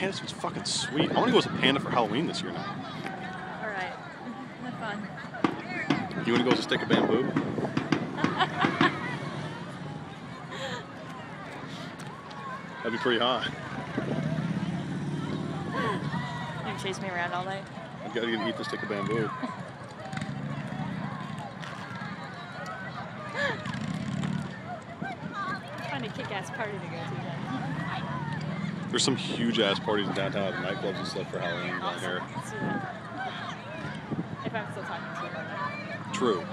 Panda food's fucking sweet. I want to go as a panda for Halloween this year now. Alright. Have fun. You want to go as a stick of bamboo? That'd be pretty hot. You chase me around all night? I've got to eat the stick of bamboo. Find a kick-ass party to go to then. There's some huge-ass parties in downtown at the nightclubs and stuff for Halloween down here. Let's do that. If I'm still talking to you about that. True.